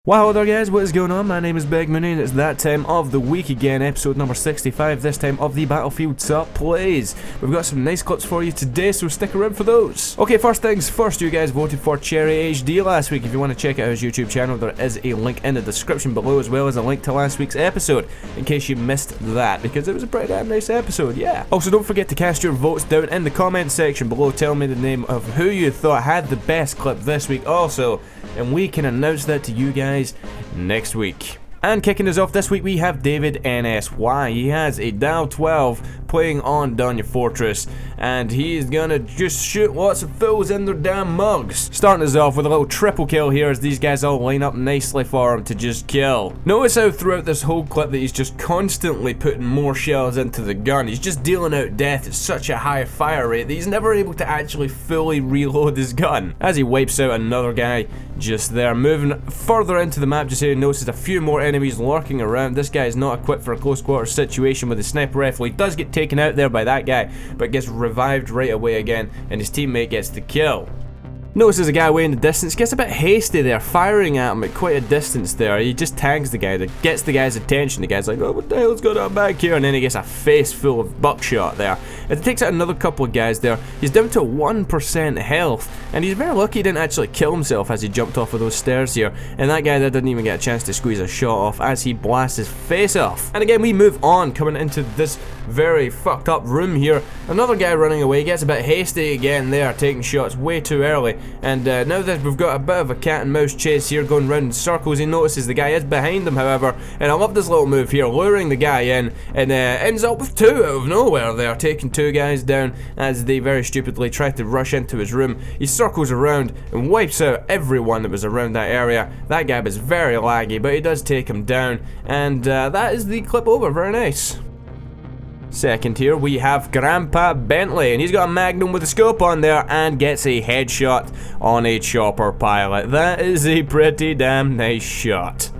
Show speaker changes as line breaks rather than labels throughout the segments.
Wow there guys, what is going on? My name is Big Mooney and it's that time of the week again, episode number 65, this time of the Battlefieldtop plays. We've got some nice clips for you today, so stick around for those. Okay, first things first, you guys voted for Cherry HD last week. If you want to check out his YouTube channel, there is a link in the description below, as well as a link to last week's episode, in case you missed that, because it was a pretty damn nice episode, yeah. Also, don't forget to cast your votes down in the comment section below. Tell me the name of who you thought had the best clip this week also, and we can announce that to you guys next week. And kicking us off this week, we have David NSY. He has a Dow 12 playing on Dunya Fortress, and he's gonna just shoot lots of fools in their damn mugs. Starting us off with a little triple kill here as these guys all line up nicely for him to just kill. Notice how throughout this whole clip that he's just constantly putting more shells into the gun. He's just dealing out death at such a high fire rate that he's never able to actually fully reload his gun. As he wipes out another guy just there. Moving further into the map, just here, notices a few more enemies lurking around. This guy is not equipped for a close quarters situation with his sniper rifle. He does get taken out there by that guy, but gets revived right away again, and his teammate gets the kill. Notices a guy way in the distance, gets a bit hasty there, firing at him at quite a distance there. He just tags the guy, that gets the guy's attention. The guy's like, oh, what the hell's going on back here? And then he gets a face full of buckshot there. It takes out another couple of guys there. He's down to 1% health, and he's very lucky he didn't actually kill himself as he jumped off of those stairs here. And that guy there didn't even get a chance to squeeze a shot off as he blasts his face off. And again, we move on, coming into this very fucked up room here. Another guy running away, gets a bit hasty again there, taking shots way too early. And now that we've got a bit of a cat and mouse chase here going round in circles, he notices the guy is behind him, however, and I love this little move here, luring the guy in, and ends up with two out of nowhere there, taking two guys down as they very stupidly try to rush into his room. He circles around and wipes out everyone that was around that area. That guy was very laggy, but he does take him down, and that is the clip over. Very nice. Second here, we have Grandpa Bentley, and he's got a Magnum with a scope on there and gets a headshot on a chopper pilot. That is a pretty damn nice shot.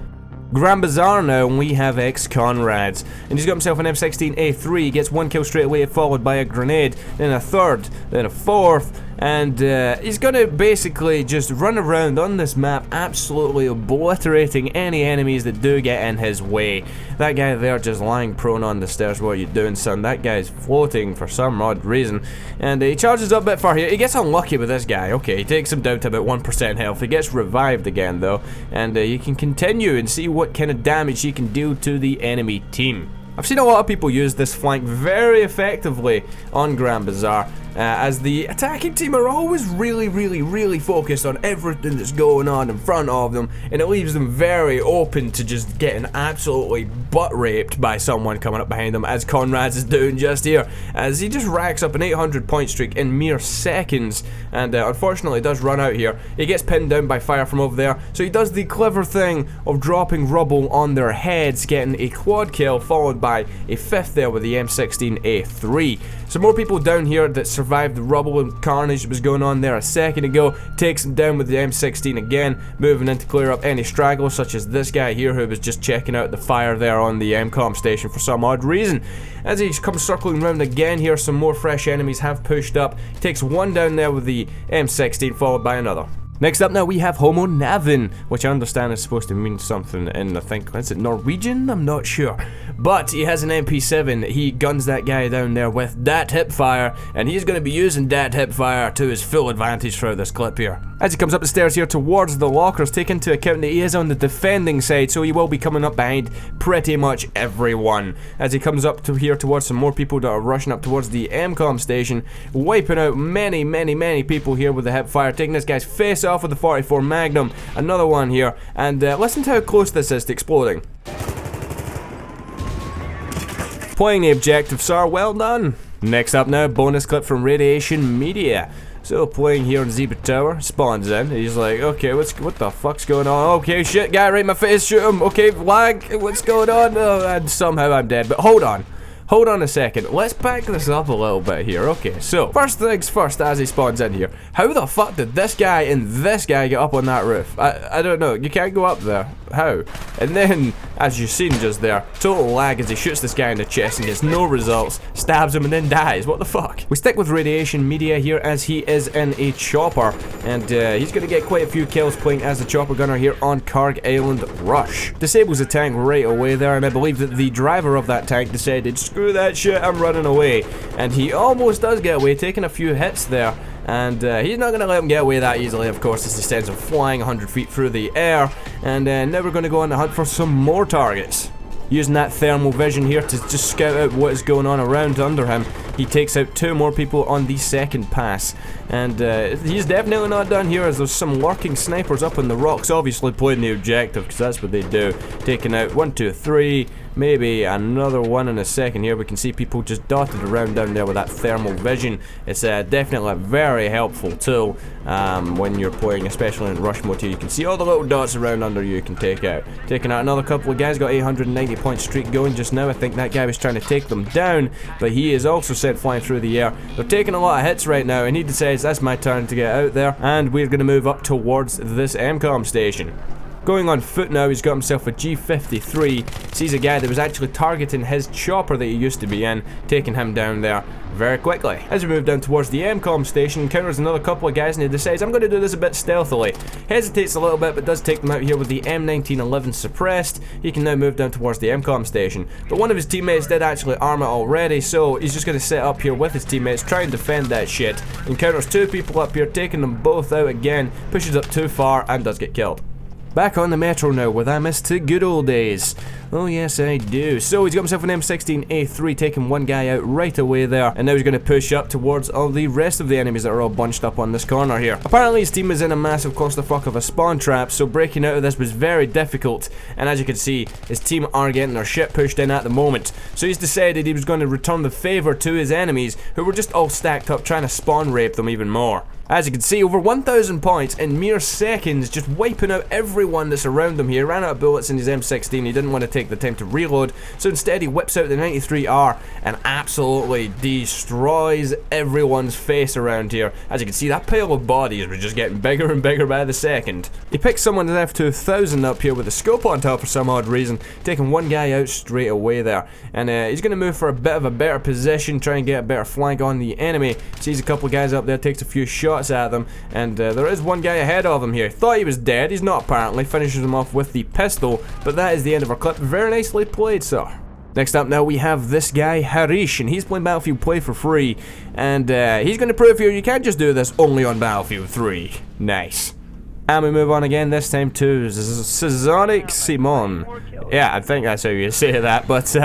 Grand Bazaar now, and we have ex-Conrads, and he's got himself an M16A3. He gets one kill straight away, followed by a grenade, then a third, then a fourth, and he's gonna basically just run around on this map, absolutely obliterating any enemies that do get in his way. That guy there just lying prone on the stairs. What are you doing, son? That guy's floating for some odd reason, and he charges up a bit far here. He gets unlucky with this guy. Okay, he takes him down to about 1% health. He gets revived again though, and you can continue and see what kind of damage he can deal to the enemy team. I've seen a lot of people use this flank very effectively on Grand Bazaar, as the attacking team are always really focused on everything that's going on in front of them, and it leaves them very open to just getting absolutely butt raped by someone coming up behind them, as Conrads is doing just here, as he just racks up an 800 point streak in mere seconds, and unfortunately does run out here. He gets pinned down by fire from over there, so he does the clever thing of dropping rubble on their heads, getting a quad kill followed by a fifth there with the M16A3. Some more people down here that survived the rubble and carnage that was going on there a second ago. Takes him down with the M16 again, moving in to clear up any stragglers, such as this guy here who was just checking out the fire there on the MCOM station for some odd reason. As he comes circling around again here, some more fresh enemies have pushed up. Takes one down there with the M16, followed by another. Next up now, we have Homo Navin, which I understand is supposed to mean something in, I think, is it Norwegian? I'm not sure. But he has an MP7, he guns that guy down there with that hip fire, and he's going to be using that hip fire to his full advantage throughout this clip here. As he comes up the stairs here towards the lockers, take into account that he is on the defending side, so he will be coming up behind pretty much everyone. As he comes up to here towards some more people that are rushing up towards the MCOM station, wiping out many people here with the hip fire, taking this guy's face off with the 44 Magnum, another one here, and listen to how close this is to exploding. Playing the objective, sir, well done. Next up now, bonus clip from Radiation Media. So playing here on Zebra Tower, spawns in, he's like, okay, what the fuck's going on? Okay, shit, guy right in my face, shoot him, okay, lag, what's going on? Oh, and somehow I'm dead, but hold on. hold on a second, let's back this up a little bit here. Okay, so first things first, as he spawns in here, how the fuck did this guy and this guy get up on that roof? I don't know, you can't go up there. How? And then, as you've seen just there, total lag as he shoots this guy in the chest and gets no results, stabs him and then dies. What the fuck? We stick with radiation media here as he is in a chopper, and he's going to get quite a few kills playing as the chopper gunner here on Karg Island Rush. Disables the tank right away there, and I believe that the driver of that tank decided, screw that shit, I'm running away. And he almost does get away, taking a few hits there. And he's not going to let him get away that easily, of course, as he sends him flying 100 feet through the air. And now we're going to go on the hunt for some more targets. Using that thermal vision here to just scout out what is going on around under him, he takes out 2 more people on the second pass. And he's definitely not done here, as there's some lurking snipers up in the rocks, obviously playing the objective, because that's what they do. Taking out 1, 2, 3, maybe another one in a second here. We can see people just dotted around down there with that thermal vision. It's definitely a very helpful tool when you're playing, especially in rush mode here. You can see all the little dots around under you can take out. Taking out another couple of guys, got 890 point streak going just now. I think that guy was trying to take them down, but he is also sent flying through the air. They're taking a lot of hits right now, and he decides that's my turn to get out there, and we're going to move up towards this MCOM station. Going on foot now, he's got himself a G53, sees a guy that was actually targeting his chopper that he used to be in, taking him down there very quickly. As we move down towards the MCOM station, encounters another couple of guys and he decides, I'm going to do this a bit stealthily. Hesitates a little bit, but does take them out here with the M1911 suppressed. He can now move down towards the MCOM station. But one of his teammates did actually arm it already, so he's just going to sit up here with his teammates, try and defend that shit. Encounters 2 people up here, taking them both out again, pushes up too far and does get killed. Back on the metro now, with I miss the good old days. Oh yes, I do. So he's got himself an M16A3, taking one guy out right away there, and now he's going to push up towards all the rest of the enemies that are all bunched up on this corner here. Apparently his team is in a massive clusterfuck of a spawn trap, so breaking out of this was very difficult, and as you can see, his team are getting their shit pushed in at the moment. So he's decided he was going to return the favour to his enemies, who were just all stacked up trying to spawn rape them even more. As you can see, over 1,000 points in mere seconds, just wiping out everyone that's around him here. Ran out of bullets in his M16, he didn't want to take the time to reload, so instead he whips out the 93R and absolutely destroys everyone's face around here. As you can see, that pile of bodies was just getting bigger and bigger by the second. He picks someone's F2000 up here with a scope on top for some odd reason, taking one guy out straight away there. And he's going to move for a bit of a better position, try and get a better flank on the enemy. Sees a couple of guys up there, takes a few shots at them, and there is one guy ahead of him here. Thought he was dead, he's not apparently. Finishes him off with the pistol, but that is the end of our clip. Very nicely played, sir. Next up now we have this guy, Harish, and he's playing Battlefield Play for free, and he's going to prove here you can't just do this only on Battlefield 3. Nice. And we move on again, this time to Sonic Simon. Yeah, I think that's how you say that, but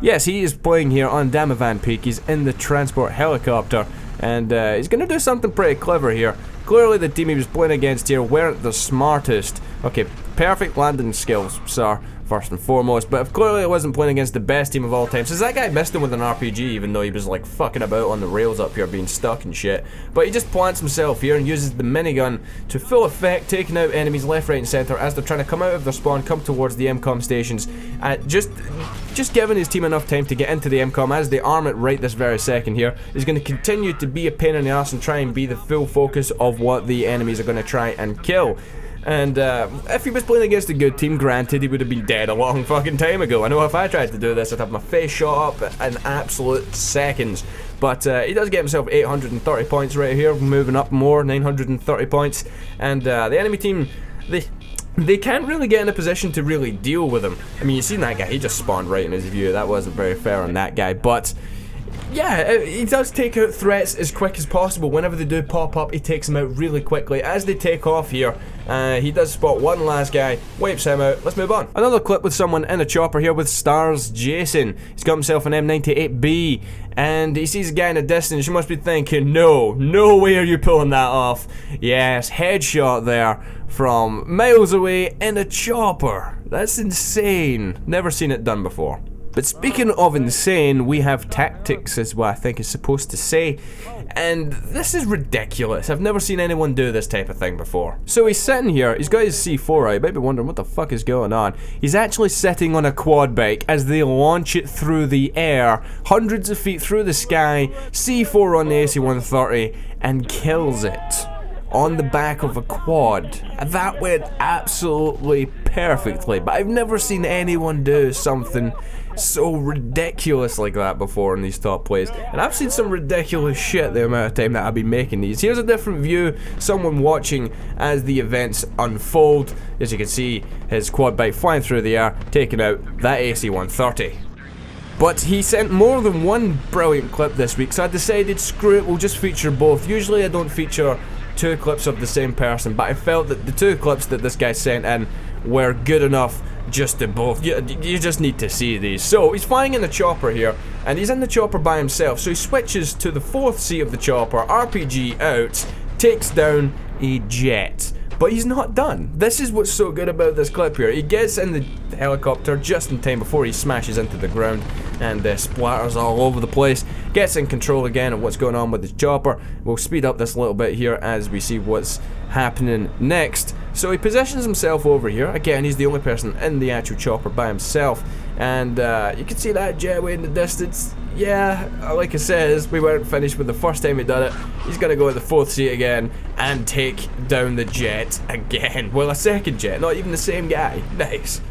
yes, he is playing here on Damavan Peak. He's in the transport helicopter, and he's going to do something pretty clever here. Clearly the team he was playing against here weren't the smartest. Okay, perfect landing skills, sir, first and foremost, but clearly it wasn't playing against the best team of all time. So that guy missed him with an RPG, even though he was like fucking about on the rails up here being stuck and shit. But he just plants himself here and uses the minigun to full effect, taking out enemies left, right and centre as they're trying to come out of their spawn, come towards the MCOM stations. Just giving his team enough time to get into the MCOM as they arm it right this very second here is going to continue to be a pain in the ass and try and be the full focus of what the enemies are going to try and kill. And if he was playing against a good team, granted, he would have been dead a long fucking time ago. I know if I tried to do this, I'd have my face shot up in absolute seconds. But he does get himself 830 points right here, moving up more, 930 points. And the enemy team, they can't really get in a position to really deal with him. I mean, you seen that guy, he just spawned right in his view. That wasn't very fair on that guy, but yeah, he does take out threats as quick as possible. Whenever they do pop up, he takes them out really quickly. As they take off here, he does spot one last guy, wipes him out. Let's move on. Another clip with someone in a chopper here with Stars Jason. He's got himself an M98B, and he sees a guy in the distance. You must be thinking, no way are you pulling that off. Yes, headshot there from miles away in a chopper. That's insane. Never seen it done before. But speaking of insane, we have tactics is what I think is supposed to say, and this is ridiculous. I've never seen anyone do this type of thing before. So he's sitting here, he's got his C4 out, you might be wondering what the fuck is going on. He's actually sitting on a quad bike as they launch it through the air, hundreds of feet through the sky, C4 on the AC-130, and kills it on the back of a quad. That went absolutely perfectly, but I've never seen anyone do something so ridiculous like that before in these top plays, and I've seen some ridiculous shit the amount of time that I've been making these. Here's a different view, someone watching as the events unfold. As you can see, his quad bike flying through the air, taking out that AC-130. But he sent more than one brilliant clip this week, so I decided, screw it, we'll just feature both. Usually I don't feature two clips of the same person, but I felt that the two clips that this guy sent in were good enough just to both. You just need to see these. So he's flying in the chopper here, and he's in the chopper by himself, so he switches to the fourth seat of the chopper, RPG out, takes down a jet. But he's not done. This is what's so good about this clip here. He gets in the helicopter just in time before he smashes into the ground and splatters all over the place. Gets in control again of what's going on with his chopper. We'll speed up this a little bit here as we see what's happening next. So he positions himself over here. Again, he's the only person in the actual chopper by himself. And you can see that jet way in the distance. Yeah, like I said, we weren't finished with the first time he did it. He's going to go to the fourth seat again and take down the jet again. Well, a second jet, not even the same guy. Nice.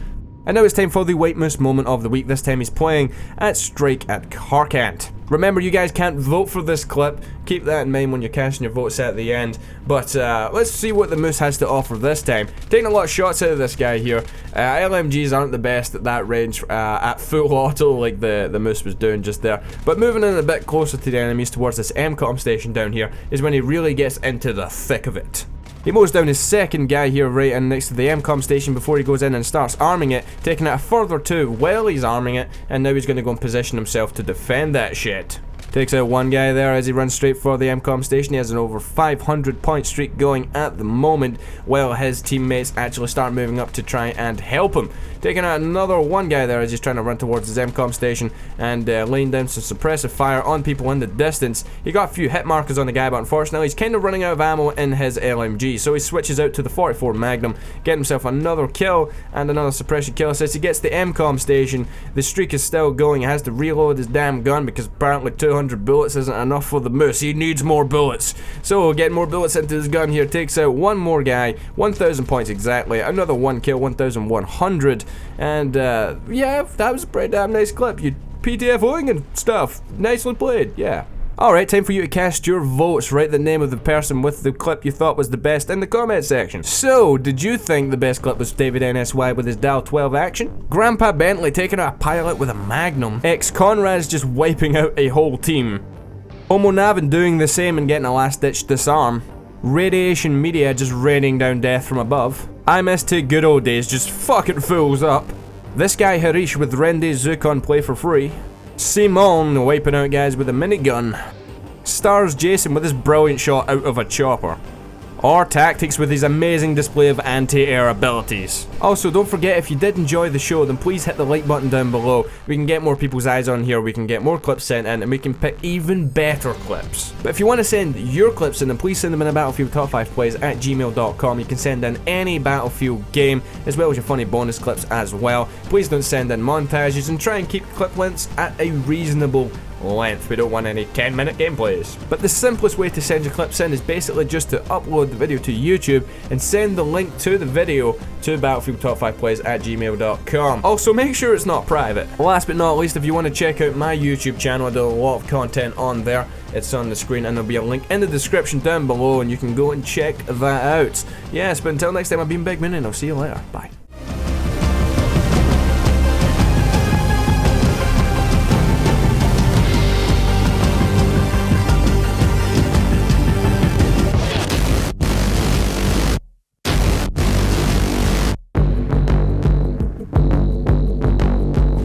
And now it's time for the White Moose moment of the week. This time he's playing at Strike at Carcant. Remember, you guys can't vote for this clip. Keep that in mind when you're casting your votes at the end. But let's see what the Moose has to offer this time. Taking a lot of shots out of this guy here. LMGs aren't the best at that range at full auto like the Moose was doing just there. But moving in a bit closer to the enemies towards this MCOM station down here is when he really gets into the thick of it. He mows down his second guy here right in next to the MCOM station before he goes in and starts arming it, taking out a further two while he's arming it, and now he's going to go and position himself to defend that shit. Takes out one guy there as he runs straight for the MCOM station. He has an over 500 point streak going at the moment, while his teammates actually start moving up to try and help him. Taking out another one guy there as he's trying to run towards his MCOM station and laying down some suppressive fire on people in the distance. He got a few hit markers on the guy, but unfortunately he's kind of running out of ammo in his LMG, so he switches out to the 44 Magnum, getting himself another kill and another suppression kill. As he gets the MCOM station, the streak is still going. He has to reload his damn gun because apparently 200 bullets isn't enough for the Moose. He needs more bullets. So getting more bullets into his gun here, takes out one more guy, 1,000 points exactly, another one kill, 1,100. And yeah, that was a pretty damn nice clip. You PTFOing and stuff. Nicely played, yeah. Alright, time for you to cast your votes. Write the name of the person with the clip you thought was the best in the comment section. So, did you think the best clip was David NSY with his Dial 12 action? Grandpa Bentley taking out a pilot with a Magnum? Conrad's just wiping out a whole team? Homo Navin doing the same and getting a last-ditch disarm? Radiation Media just raining down death from above? I miss two good old days just fucking fools up? This guy Harish with Rende Zukon play for free? Simon wiping out guys with a minigun? Stars Jason with his brilliant shot out of a chopper? Or Tactics with his amazing display of anti-air abilities? Also, don't forget, if you did enjoy the show, then please hit the like button down below. We can get more people's eyes on here, we can get more clips sent in, and we can pick even better clips. But if you want to send your clips in, then please send them in a Battlefieldtop5plays at gmail.com. You can send in any Battlefield game, as well as your funny bonus clips as well. Please don't send in montages, and try and keep clip lengths at a reasonable length. We don't want any 10-minute gameplays. But the simplest way to send your clips in is basically just to upload the video to YouTube and send the link to the video to Battlefieldtop5plays at gmail.com. Also, make sure it's not private. Last but not least, if you want to check out my YouTube channel, I do a lot of content on there. It's on the screen and there'll be a link in the description down below and you can go and check that out. Yes, but until next time, I've been Big Moon and I'll see you later. Bye.